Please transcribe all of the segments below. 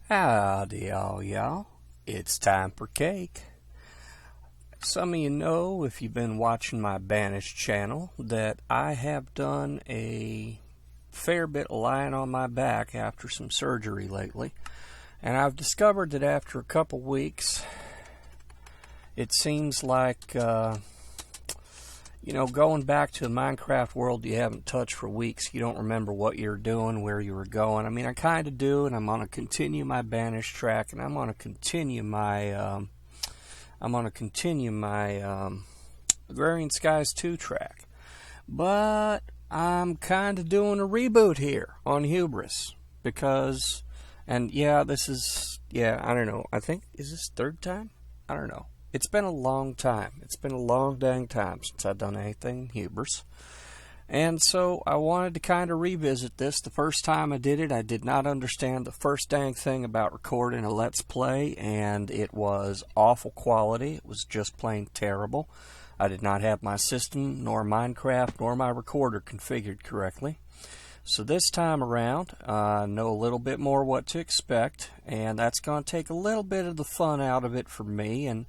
Howdy all y'all, it's time for cake. Some of you know, if you've been watching my Banished channel, that I have done a fair bit of lying on my back after some surgery lately. And I've discovered that after a couple weeks, it seems like, going back to the Minecraft world you haven't touched for weeks, you don't remember what you're doing, where you were going. I mean, I kind of do, and I'm going to continue my Banished track, and I'm going to continue my, Agrarian Skies 2 track. But I'm kind of doing a reboot here on Hubris, because, and yeah, I don't know, I think, is this third time? I don't know. It's been a long time. It's been a long dang time since I've done anything in Hubris. And so I wanted to kind of revisit this. The first time I did it, I did not understand the first dang thing about recording a Let's Play, and it was awful quality. It was just plain terrible. I did not have my system, nor Minecraft, nor my recorder configured correctly. So this time around, I know a little bit more what to expect, and that's going to take a little bit of the fun out of it for me, and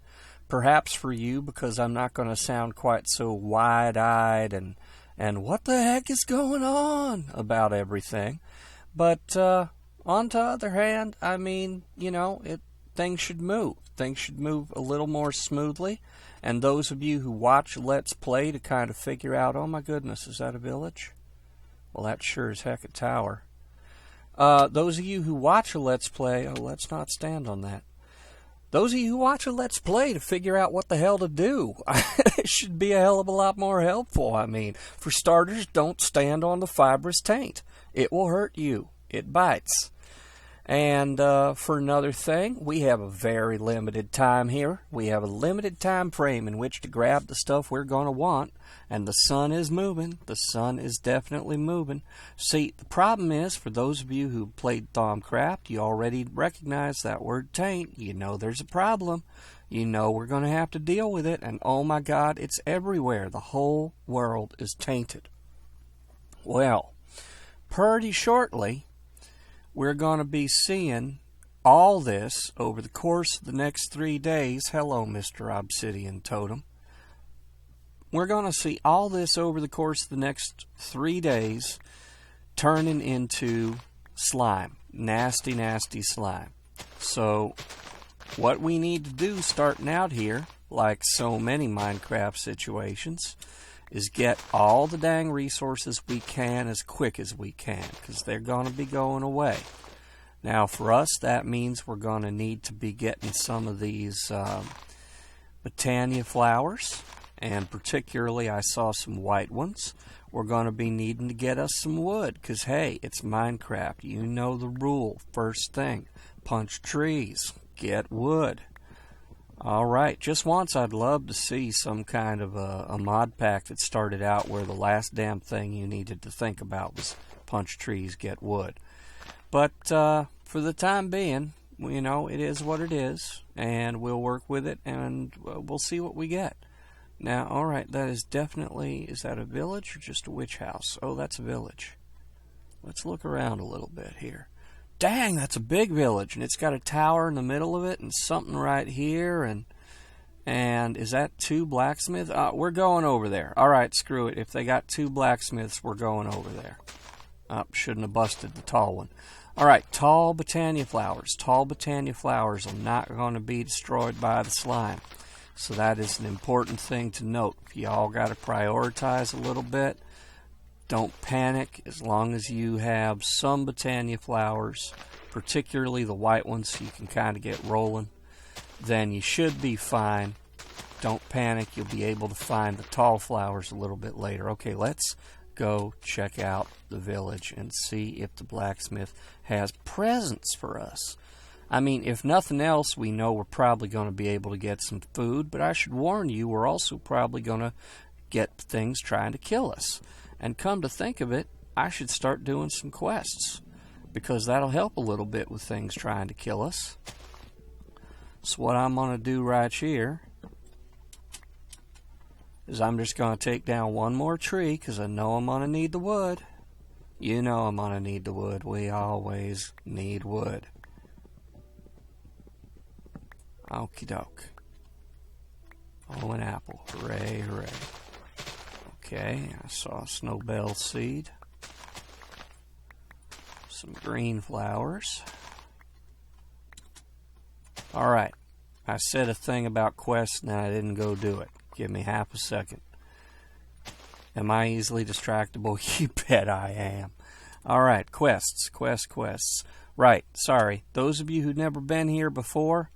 perhaps for you, because I'm not going to sound quite so wide-eyed and what the heck is going on about everything. But on the other hand, I mean, things should move. Things should move a little more smoothly. And those of you who watch Let's Play to kind of figure out, oh my goodness, is that a village? Well, that's sure as heck a tower. Those of you who watch a Let's Play, let's not stand on that. Those of you who watch a Let's Play to figure out what the hell to do, it should be a hell of a lot more helpful. I mean, for starters, don't stand on the fibrous taint. It will hurt you. It bites. And for another thing, we have a very limited time here. We have a limited time frame in which to grab the stuff we're going to want. And the sun is moving. The sun is definitely moving. See, the problem is, for those of you who played Thaumcraft, you already recognize that word taint. You know there's a problem. You know we're going to have to deal with it. And oh my God, it's everywhere. The whole world is tainted. Well, pretty shortly, we're going to be seeing all this over the course of the next 3 days. Hello, Mr. Obsidian Totem. We're going to see all this over the course of the next 3 days turning into slime. Nasty, nasty slime. So what we need to do starting out here, like so many Minecraft situations, is get all the dang resources we can as quick as we can, because they're going to be going away. Now for us, that means we're going to need to be getting some of these Botania flowers, and particularly I saw some white ones. We're going to be needing to get us some wood, because hey, it's Minecraft. You know the rule. First thing, punch trees, get wood. Alright, just once I'd love to see some kind of a mod pack that started out where the last damn thing you needed to think about was punch trees, get wood. But for the time being, it is what it is, and we'll work with it, and we'll see what we get. Now, alright, that is definitely, is that a village or just a witch house? Oh, that's a village. Let's look around a little bit here. Dang, that's a big village, and it's got a tower in the middle of it, and something right here, and is that 2 blacksmiths? We're going over there. Alright, screw it. If they got 2 blacksmiths, we're going over there. Shouldn't have busted the tall one. Alright, tall Botania flowers. Tall Botania flowers are not going to be destroyed by the slime. So that is an important thing to note. Y'all got to prioritize a little bit. Don't panic as long as you have some Botania flowers, particularly the white ones, so you can kind of get rolling. Then you should be fine. Don't panic. You'll be able to find the tall flowers a little bit later. Okay, let's go check out the village and see if the blacksmith has presents for us. I mean, if nothing else, we know we're probably going to be able to get some food, but I should warn you, we're also probably going to get things trying to kill us. And come to think of it, I should start doing some quests, because that'll help a little bit with things trying to kill us. So what I'm going to do right here is I'm just going to take down one more tree, because I know I'm going to need the wood. You know I'm going to need the wood. We always need wood. Okie doke. Oh, an apple. Hooray, hooray. Okay, I saw a snowbell seed. Some green flowers. Alright. I said a thing about quests and I didn't go do it. Give me half a second. Am I easily distractible? You bet I am. Alright, quests. Quests. Right, sorry. Those of you who've never been here before,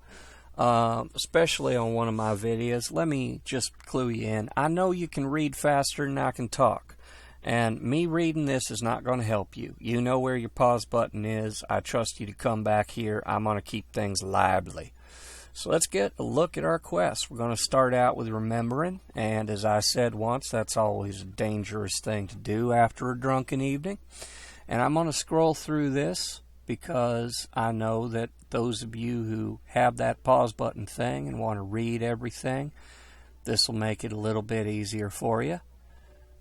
especially on one of my videos, let me just clue you in. I know you can read faster than I can talk. And me reading this is not going to help you. You know where your pause button is. I trust you to come back here. I'm going to keep things lively. So let's get a look at our quest. We're going to start out with remembering. And as I said once, that's always a dangerous thing to do after a drunken evening. And I'm going to scroll through this because I know that those of you who have that pause button thing and want to read everything, this will make it a little bit easier for you.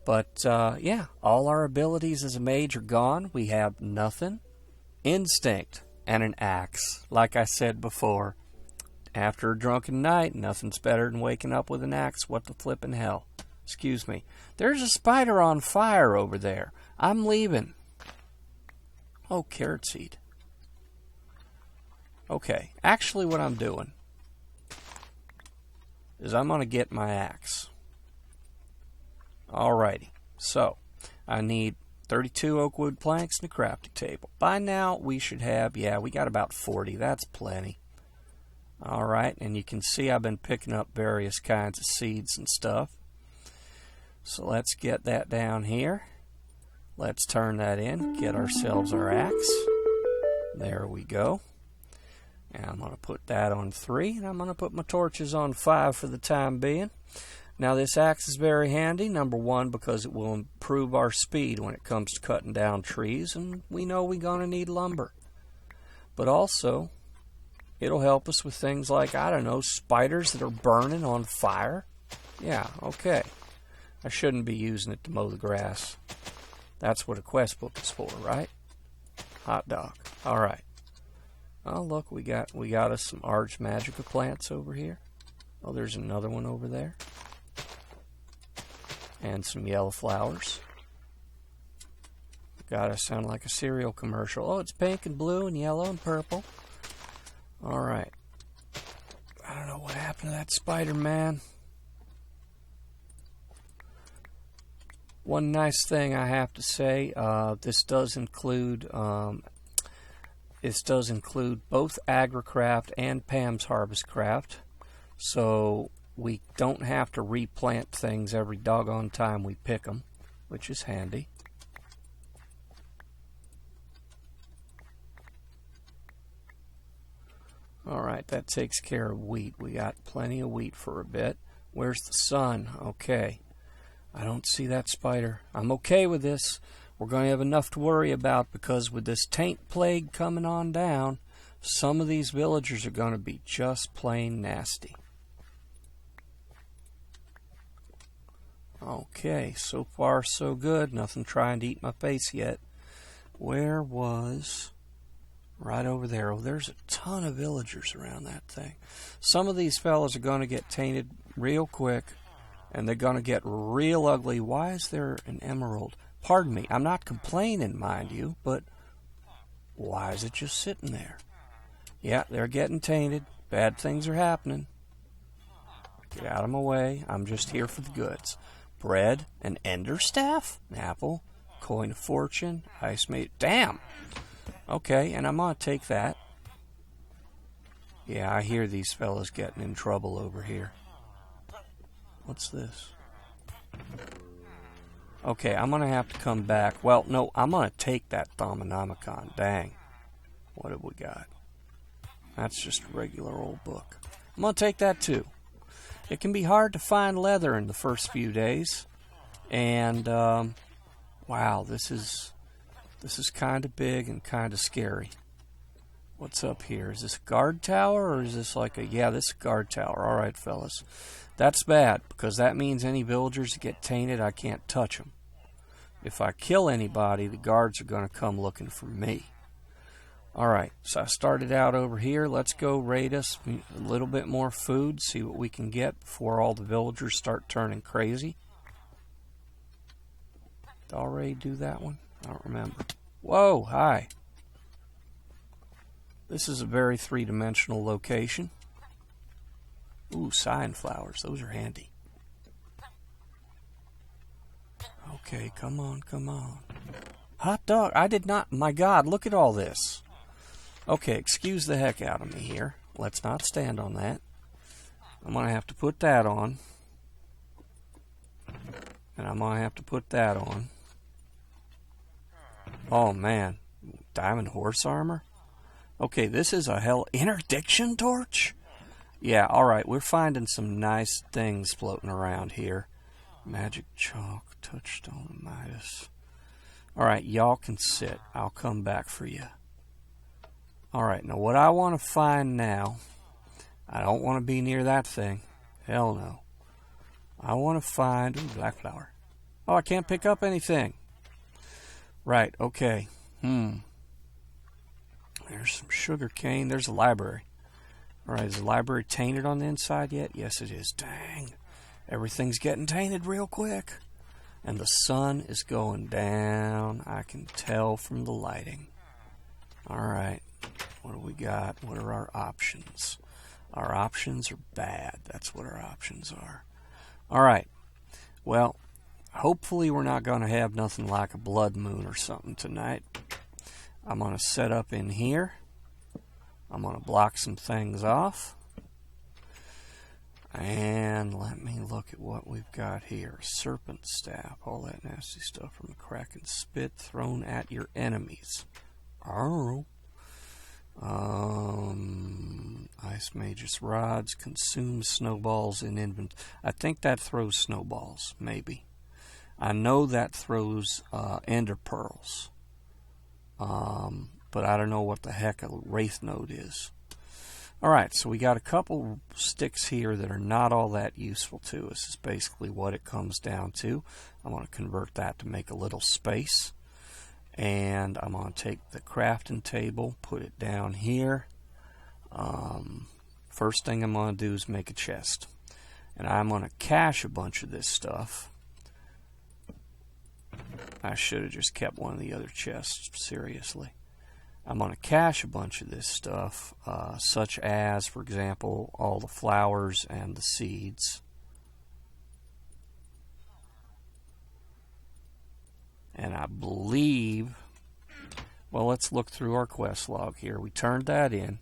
But, yeah, all our abilities as a mage are gone. We have nothing. Instinct and an axe. Like I said before, after a drunken night, nothing's better than waking up with an axe. What the flippin' hell? Excuse me. There's a spider on fire over there. I'm leaving. Oh, carrot seed. Okay, actually what I'm doing is I'm going to get my axe. Alrighty, so I need 32 oak wood planks and a crafting table. By now we should have, yeah, we got about 40. That's plenty. Alright, and you can see I've been picking up various kinds of seeds and stuff. So let's get that down here. Let's turn that in, get ourselves our axe. There we go. And I'm going to put that on 3, and I'm going to put my torches on 5 for the time being. Now this axe is very handy, number one, because it will improve our speed when it comes to cutting down trees, and we know we're going to need lumber. But also, it'll help us with things like, I don't know, spiders that are burning on fire. Yeah, okay. I shouldn't be using it to mow the grass. That's what a quest book is for, right? Hot dog. Alright. Oh, look, we got us some Ars Magica plants over here. Oh, there's another one over there. And some yellow flowers. Gotta sound like a cereal commercial. Oh, it's pink and blue and yellow and purple. Alright. I don't know what happened to that spider, man. One nice thing I have to say, this does include both AgriCraft and Pam's Harvest Craft. So we don't have to replant things every doggone time we pick them, which is handy. Alright, that takes care of wheat. We got plenty of wheat for a bit. Where's the sun? Okay. I don't see that spider. I'm okay with this. We're going to have enough to worry about because with this taint plague coming on down, some of these villagers are going to be just plain nasty. Okay, so far so good. Nothing trying to eat my face yet. Where was... Right over there. Oh, there's a ton of villagers around that thing. Some of these fellas are going to get tainted real quick, and they're going to get real ugly. Why is there an emerald? Pardon me, I'm not complaining, mind you, but why is it just sitting there? Yeah, they're getting tainted. Bad things are happening. Get out of my way. I'm just here for the goods. Bread, an ender staff, an apple, coin of fortune, ice made. Damn! Okay, and I'm going to take that. Yeah, I hear these fellas getting in trouble over here. What's this? Okay, I'm going to have to come back. Well, no, I'm going to take that Thaumanomicon. Dang. What have we got? That's just a regular old book. I'm going to take that too. It can be hard to find leather in the first few days. And, wow, this is kind of big and kind of scary. What's up here? Is this a guard tower or is this like a... Yeah, this is a guard tower. All right, fellas. That's bad because that means any villagers that get tainted, I can't touch them. If I kill anybody, the guards are going to come looking for me. Alright, so I started out over here. Let's go raid us a little bit more food, see what we can get before all the villagers start turning crazy. Did I already do that one? I don't remember. Whoa, hi. This is a very three-dimensional location. Ooh, cyan flowers. Those are handy. Okay, come on, come on. Hot dog. I did not. My God, look at all this. Okay, excuse the heck out of me here. Let's not stand on that. I'm going to have to put that on. And I'm going to have to put that on. Oh, man. Diamond horse armor? Okay, this is a hell... Interdiction torch? Yeah, alright. We're finding some nice things floating around here. Magic chalk, touchstone, Midas. Alright, y'all can sit. I'll come back for you. Alright, now what I want to find now... I don't want to be near that thing. Hell no. I want to find... Ooh, black flower. Oh, I can't pick up anything. Right, okay. There's some sugar cane. There's a library. Alright, is the library tainted on the inside yet? Yes, it is. Dang. Everything's getting tainted real quick. And the sun is going down. I can tell from the lighting. Alright. What do we got? What are our options? Our options are bad. That's what our options are. Alright. Well, hopefully we're not going to have nothing like a blood moon or something tonight. I'm going to set up in here. I'm going to block some things off. And let me look at what we've got here. Serpent staff. All that nasty stuff from the kraken spit thrown at your enemies. Oh. Ice magus rods. Consume snowballs in inventory. I think that throws snowballs. Maybe. I know that throws ender pearls. But I don't know what the heck a wraith node is. Alright, so we got a couple sticks here that are not all that useful to us. Is basically what it comes down to. I'm going to convert that to make a little space. And I'm going to take the crafting table, put it down here. First thing I'm going to do is make a chest. And I'm going to cache a bunch of this stuff. I should have just kept one of the other chests, seriously. I'm going to cache a bunch of this stuff, such as, for example, all the flowers and the seeds. And I believe, well, let's look through our quest log here. We turned that in.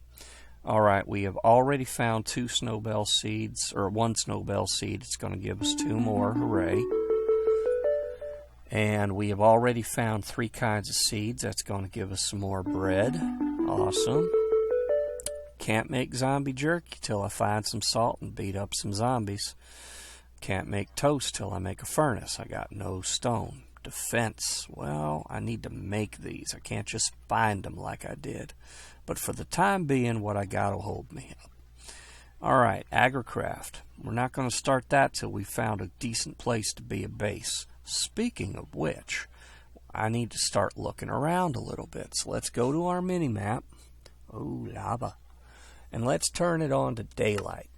Alright, we have already found 2 snowbell seeds, or 1 snowbell seed. It's going to give us 2 more, hooray. And we have already found 3 kinds of seeds. That's going to give us some more bread. Awesome. Can't make zombie jerky till I find some salt and beat up some zombies. Can't make toast till I make a furnace. I got no stone. Defense. Well, I need to make these. I can't just find them like I did. But for the time being, what I got will hold me up. Alright, agricraft. We're not going to start that till we found a decent place to be a base. Speaking of which, I need to start looking around a little bit. So let's go to our mini-map. Oh, lava. And let's turn it on to daylight.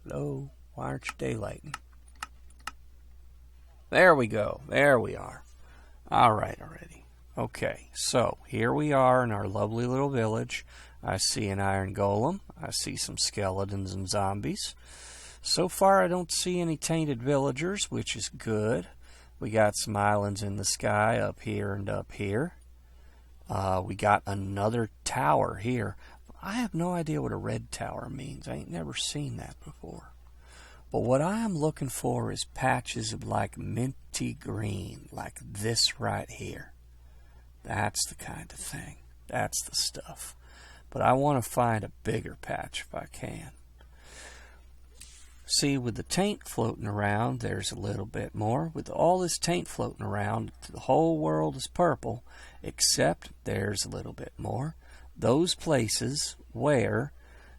Hello? Why aren't you daylighting? There we go. There we are. Alright already. Okay, so here we are in our lovely little village. I see an iron golem. I see some skeletons and zombies. So far, I don't see any tainted villagers, which is good. We got some islands in the sky up here and up here. We got another tower here. I have no idea what a red tower means. I ain't never seen that before. But what I am looking for is patches of like minty green, like this right here. That's the kind of thing. That's the stuff. But I want to find a bigger patch if I can. See, with the taint floating around, there's a little bit more. With all this taint floating around, the whole world is purple, except there's a little bit more. Those places where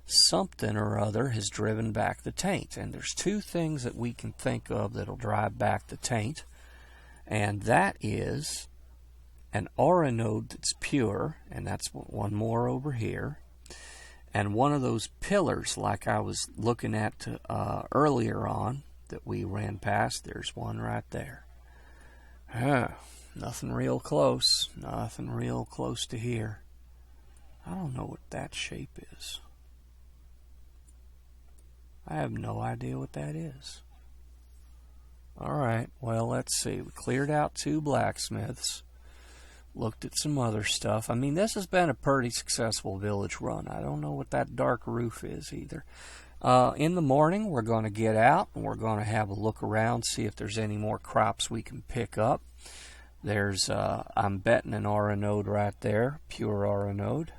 something or other has driven back the taint. And there's 2 things that we can think of that'll drive back the taint. And that is an aura node that's pure, and that's one more over here, and one of those pillars like I was looking at earlier on that we ran past. There's one right there. Nothing real close. Nothing real close to here. I don't know what that shape is. I have no idea what that is. Alright, well, let's see. We cleared out 2 blacksmiths. Looked at some other stuff. I mean, this has been a pretty successful village run. I don't know what that dark roof is either. In the morning, we're going to get out and we're going to have a look around, see if there's any more crops we can pick up. There's, I'm betting an aura node right there, pure aura node.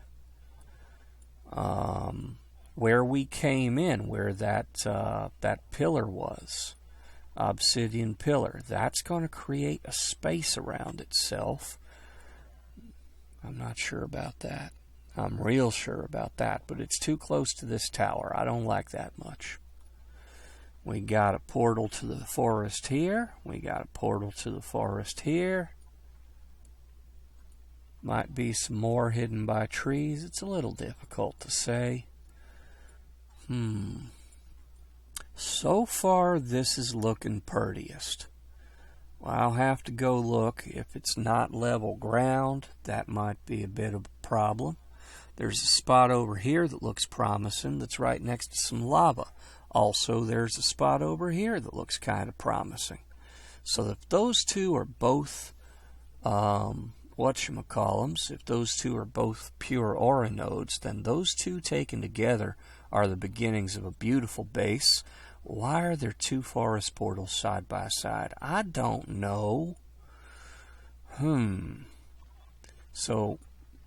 Where we came in, where that pillar was, obsidian pillar, that's going to create a space around itself. I'm not sure about that. I'm real sure about that, but it's too close to this tower. I don't like that much. We got a portal to the forest here. We got a portal to the forest here. Might be some more hidden by trees. It's a little difficult to say. So far, this is looking prettiest. Well, I'll have to go look. If it's not level ground, that might be a bit of a problem. There's a spot over here that looks promising that's right next to some lava. Also, there's a spot over here that looks kind of promising. So if those two are both, whatchamacallums, if those two are both pure aura nodes, then those two taken together are the beginnings of a beautiful base. Why are there 2 forest portals side by side? I don't know. So,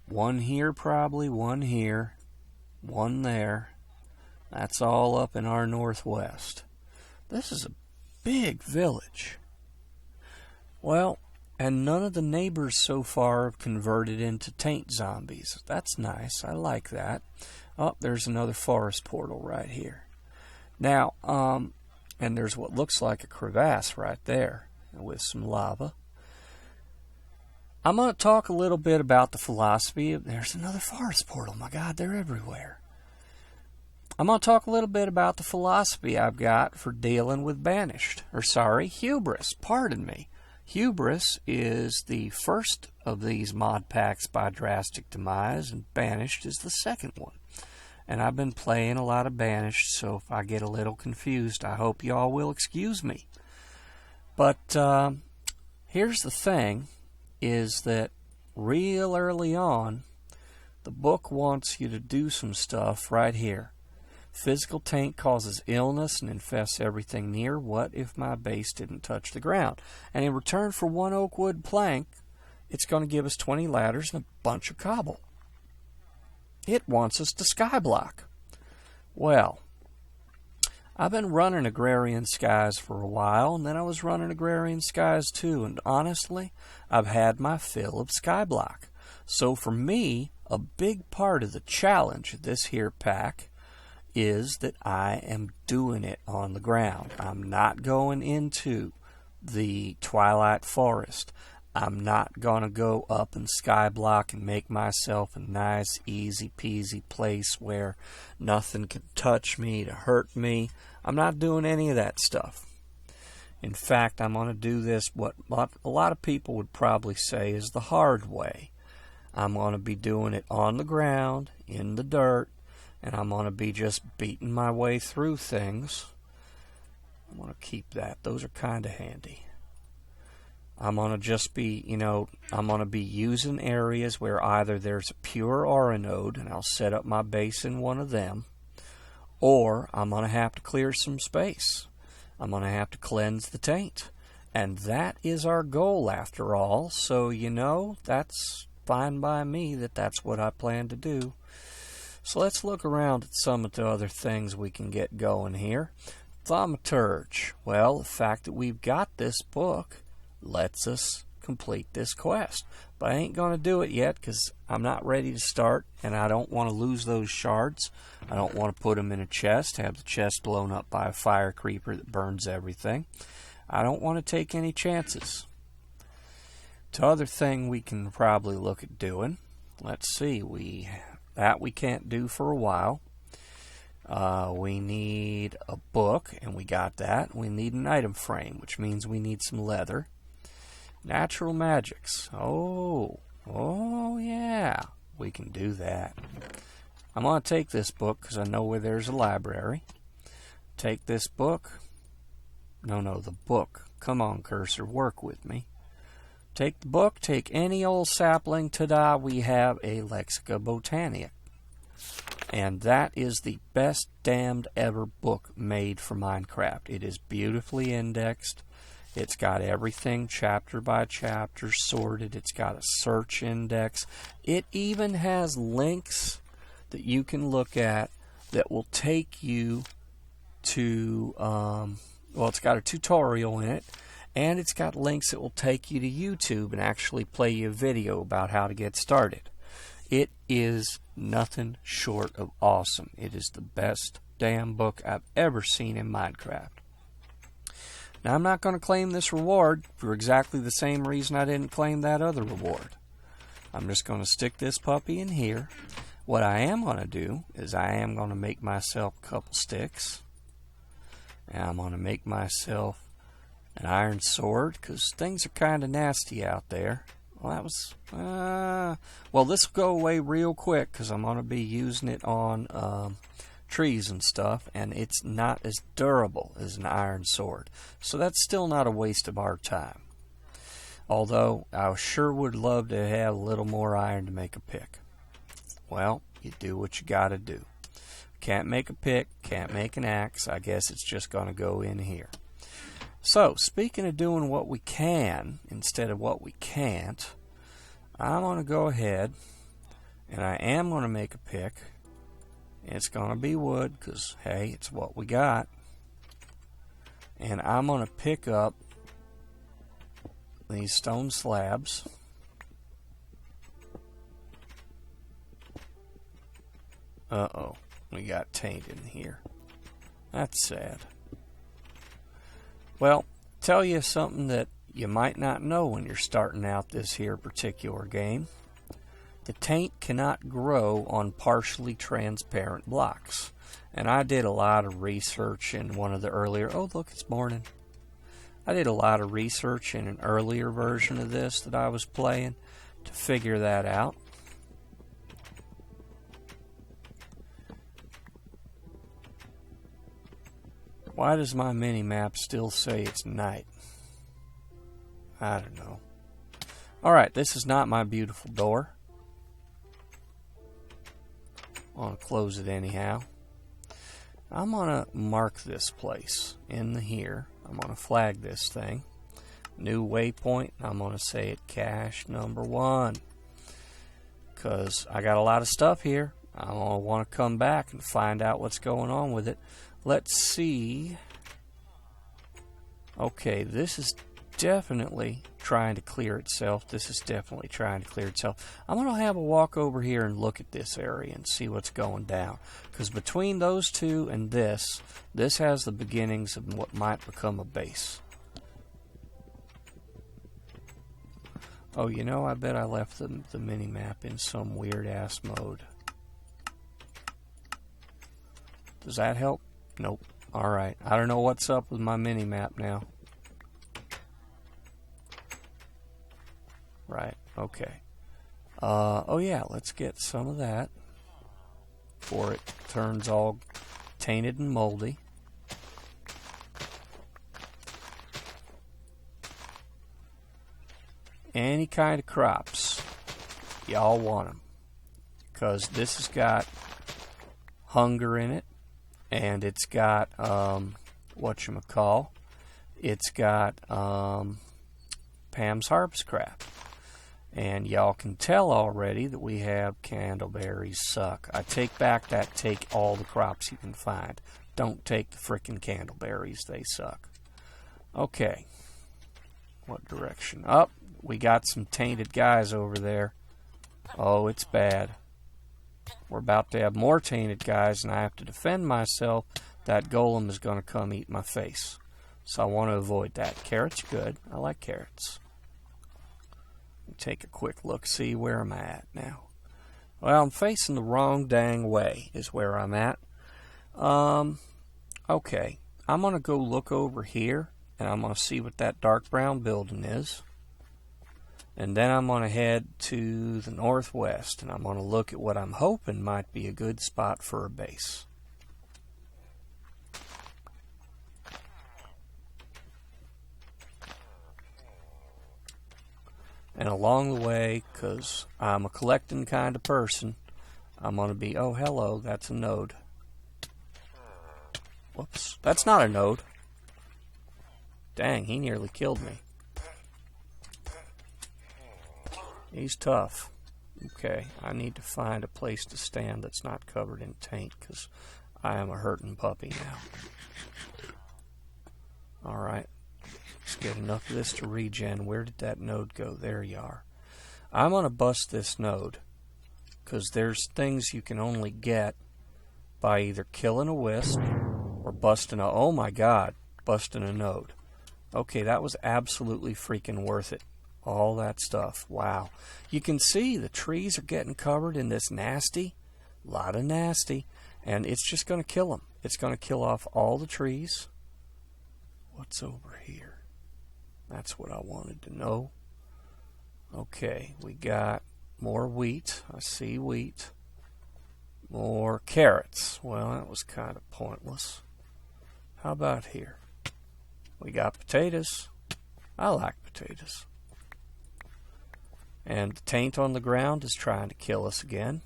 one here probably, one here, one there. That's all up in our northwest. This is a big village. Well, and none of the neighbors so far have converted into taint zombies. That's nice. I like that. Oh, there's another forest portal right here. Now, and there's what looks like a crevasse right there with some lava. I'm going to talk a little bit about the philosophy of... There's another forest portal. My God, they're everywhere. I'm going to talk a little bit about the philosophy I've got for dealing with banished. Hubris. Pardon me. Hubris is the first of these mod packs by Drastic Demise, and Banished is the second one. And I've been playing a lot of Banished, so if I get a little confused, I hope y'all will excuse me. But here's the thing, is that real early on, the book wants you to do some stuff right here. Physical taint causes illness and infests everything near. What if my base didn't touch the ground? And in return for 1 oak wood plank, it's going to give us 20 ladders and a bunch of cobble. It wants us to skyblock. Well, I've been running Agrarian Skies for a while, and then I was running Agrarian Skies too, and honestly, I've had my fill of skyblock. So for me, a big part of the challenge of this here pack is that I am doing it on the ground. I'm not going into the Twilight Forest. I'm not going to go up and skyblock and make myself a nice, easy peasy place where nothing can touch me to hurt me. I'm not doing any of that stuff. In fact, I'm going to do this what a lot of people would probably say is the hard way. I'm going to be doing it on the ground, in the dirt, and I'm going to be just beating my way through things. I'm going to keep that. Those are kind of handy. I'm going to just be, I'm going to be using areas where either there's a pure aura node, and I'll set up my base in one of them, or I'm going to have to clear some space. I'm going to have to cleanse the taint. And that is our goal after all, so that's fine by me that's what I plan to do. So let's look around at some of the other things we can get going here. Thaumaturge. Well, the fact that we've got this book lets us complete this quest. But I ain't going to do it yet because I'm not ready to start, and I don't want to lose those shards. I don't want to put them in a chest, have the chest blown up by a fire creeper that burns everything. I don't want to take any chances. The other thing we can probably look at doing, let's see, we can't do for a while. We need a book, and we got that. We need an item frame, which means we need some leather. Natural magics. Oh yeah, we can do that. I'm going to take this book because I know where there's a library. Take this book. No, the book. Come on, cursor, work with me. Take the book, take any old sapling, ta-da, we have a Lexica Botania. And that is the best damned ever book made for Minecraft. It is beautifully indexed. It's got everything chapter by chapter sorted. It's got a search index. It even has links that you can look at that will take you to, well, it's got a tutorial in it. And it's got links that will take you to YouTube and actually play you a video about how to get started. It is nothing short of awesome. It is the best damn book I've ever seen in Minecraft. Now, I'm not going to claim this reward for exactly the same reason I didn't claim that other reward. I'm just going to stick this puppy in here. What I am going to do is I am going to make myself a couple sticks. And I'm going to make myself an iron sword, because things are kind of nasty out there. Well, that was, well, this will go away real quick, because I'm going to be using it on trees and stuff, and it's not as durable as an iron sword. So that's still not a waste of our time. Although, I sure would love to have a little more iron to make a pick. Well, you do what you gotta do. Can't make a pick, can't make an axe, I guess it's just going to go in here. So, speaking of doing what we can instead of what we can't, I'm going to go ahead and I am going to make a pick. It's going to be wood because, hey, it's what we got. And I'm going to pick up these stone slabs. Uh-oh, we got taint in here. That's sad. Well, tell you something that you might not know when you're starting out this here particular game. The taint cannot grow on partially transparent blocks. And I did a lot of research in one of the earlier... Oh, look, it's morning. I did a lot of research in an earlier version of this that I was playing to figure that out. Why does my mini-map still say it's night? I don't know. Alright, this is not my beautiful door. I'm going to close it anyhow. I'm going to mark this place in here. I'm going to flag this thing. New waypoint. I'm going to say it cache number 1. Because I got a lot of stuff here. I'm going to want to come back and find out what's going on with it. Let's see. Okay, this is definitely trying to clear itself. This is definitely trying to clear itself. I'm going to have a walk over here and look at this area and see what's going down. Because between those two and this has the beginnings of what might become a base. Oh, you know, I bet I left the mini-map in some weird-ass mode. Does that help? Nope. Alright. I don't know what's up with my mini-map now. Right. Okay. Oh yeah, let's get some of that before it turns all tainted and moldy. Any kind of crops. Y'all want them. Because this has got hunger in it. And it's got, whatchamacall, it's got Pam's Harpscraft. And y'all can tell already that we have candleberries suck. I take back that take all the crops you can find. Don't take the frickin' candleberries, they suck. Okay. What direction? Up. We got some tainted guys over there. Oh, it's bad. We're about to have more tainted guys, and I have to defend myself. That golem is going to come eat my face. So I want to avoid that. Carrots, good. I like carrots. Take a quick look, see where I'm at now. Well, I'm facing the wrong dang way is where I'm at. Okay, I'm going to go look over here, and I'm going to see what that dark brown building is. And then I'm going to head to the northwest, and I'm going to look at what I'm hoping might be a good spot for a base. And along the way, because I'm a collecting kind of person, I'm going to be, oh, hello, that's a node. Whoops, that's not a node. Dang, he nearly killed me. He's tough. Okay, I need to find a place to stand that's not covered in taint, because I am a hurting puppy now. Alright. Let's get enough of this to regen. Where did that node go? There you are. I'm going to bust this node, because there's things you can only get by either killing a wisp or busting a... Oh my god, busting a node. Okay, that was absolutely freaking worth it. All that stuff. Wow. You can see the trees are getting covered in this nasty, lot of nasty, and it's just going to kill them. It's going to kill off all the trees. What's over here? That's what I wanted to know. Okay, we got more wheat. I see wheat. More carrots. Well, that was kind of pointless. How about here? We got potatoes. I like potatoes. And the taint on the ground is trying to kill us again.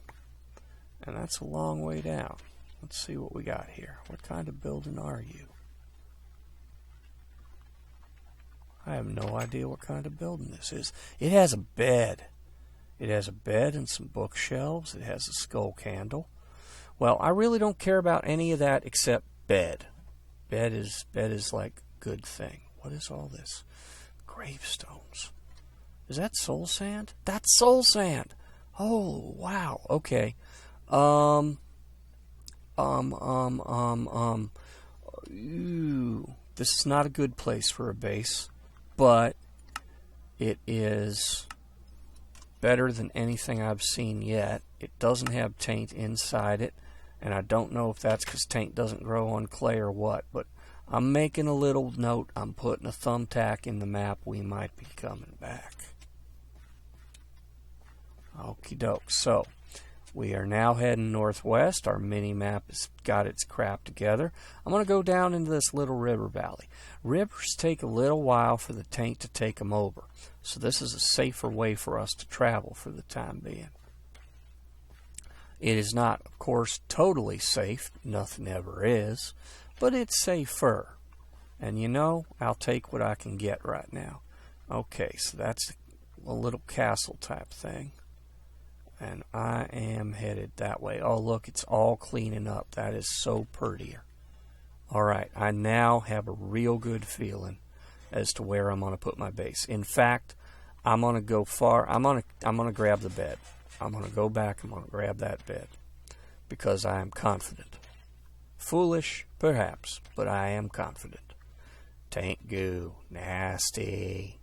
And that's a long way down. Let's see what we got here. What kind of building are you? I have no idea what kind of building this is. It has a bed. It has a bed and some bookshelves. It has a skull candle. Well, I really don't care about any of that except bed. Bed is like a good thing. What is all this? Gravestones. Is that soul sand? That's soul sand. Oh, wow. Okay. Ooh. This is not a good place for a base, but it is better than anything I've seen yet. It doesn't have taint inside it, and I don't know if that's because taint doesn't grow on clay or what, but I'm making a little note. I'm putting a thumbtack in the map. We might be coming back. Okie doke. So, we are now heading northwest. Our mini-map has got its crap together. I'm going to go down into this little river valley. Rivers take a little while for the taint to take them over. So this is a safer way for us to travel for the time being. It is not, of course, totally safe. Nothing ever is. But it's safer. And you know, I'll take what I can get right now. Okay, so that's a little castle type thing. And I am headed that way. Oh, look, it's all cleaning up. That is so prettier. Alright, I now have a real good feeling as to where I'm going to put my base. In fact, I'm going to go far. I'm going to grab the bed. I'm going to go back. I'm going to grab that bed. Because I am confident. Foolish, perhaps, but I am confident. Taint goo. Nasty.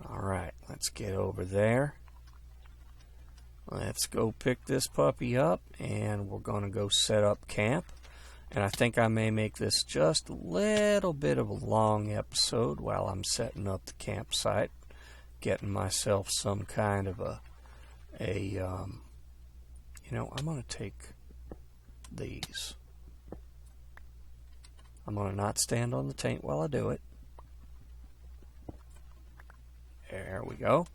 Alright, let's get over there. Let's go pick this puppy up, and we're going to go set up camp. And I think I may make this just a little bit of a long episode while I'm setting up the campsite, getting myself some kind of you know, I'm going to take these. I'm going to not stand on the taint while I do it. There we go.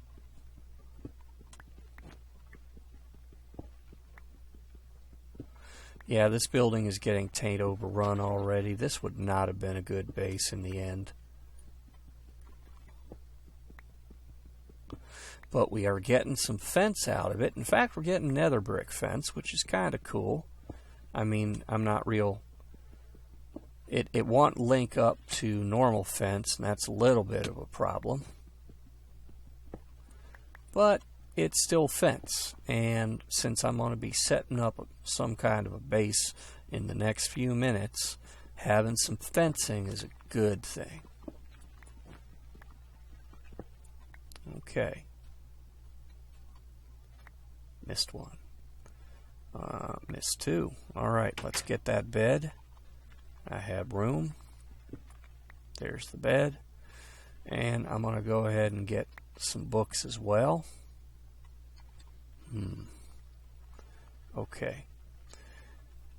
Yeah, this building is getting taint overrun already. This would not have been a good base in the end. But we are getting some fence out of it. In fact, we're getting nether brick fence, which is kind of cool. I mean, I'm not real... It won't link up to normal fence, and that's a little bit of a problem. But it's still fence, and since I'm going to be setting up some kind of a base in the next few minutes, having some fencing is a good thing. Okay. Missed one. Missed two. Alright, let's get that bed. I have room. There's the bed. And I'm going to go ahead and get some books as well. Okay.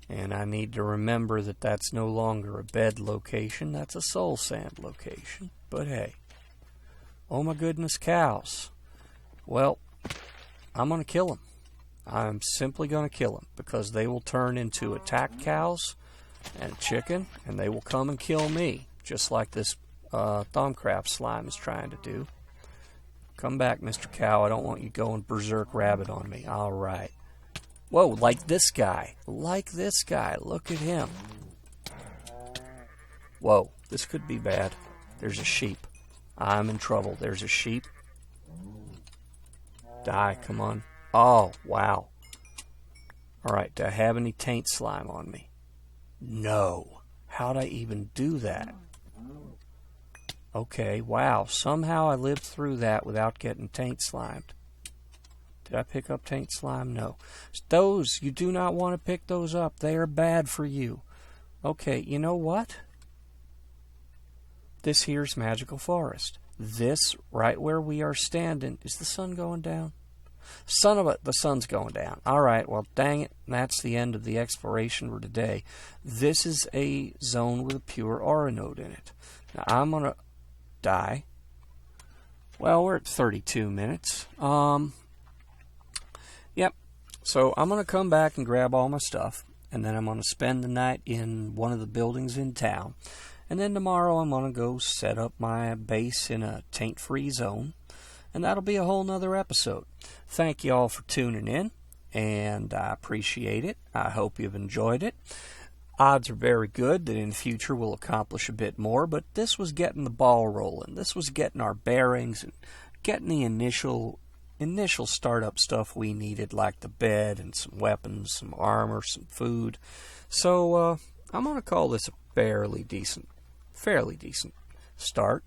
And I need to remember that that's no longer a bed location. That's a soul sand location. But hey. Oh my goodness, cows. Well, I'm going to kill them. I'm simply going to kill them because they will turn into attack cows and chicken, and they will come and kill me, just like this Thaumcraft slime is trying to do. Come back, Mr. Cow. I don't want you going berserk rabbit on me. All right. Whoa, like this guy. Like this guy. Look at him. Whoa, this could be bad. There's a sheep. I'm in trouble. There's a sheep. Die, come on. Oh, wow. Alright, do I have any taint slime on me? No. How'd I even do that? Okay, wow. Somehow I lived through that without getting taint slimed. Did I pick up taint slime? No. Those, you do not want to pick those up. They are bad for you. Okay, you know what? This here's Magical Forest. This, right where we are standing, is the sun going down? Son of a, the sun's going down. Alright, well, dang it. That's the end of the exploration for today. This is a zone with a pure aura node in it. Now, I'm going to die. Well, we're at 32 minutes. Yep. So, I'm going to come back and grab all my stuff. And then I'm going to spend the night in one of the buildings in town. And then tomorrow I'm going to go set up my base in a taint-free zone. And that'll be a whole nother episode. Thank you all for tuning in. And I appreciate it. I hope you've enjoyed it. Odds are very good that in the future we'll accomplish a bit more. But this was getting the ball rolling. This was getting our bearings and getting the initial startup stuff we needed, like the bed and some weapons, some armor, some food. So I'm going to call this a fairly decent start.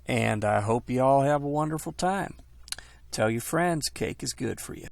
And I hope you all have a wonderful time. Tell your friends cake is good for you.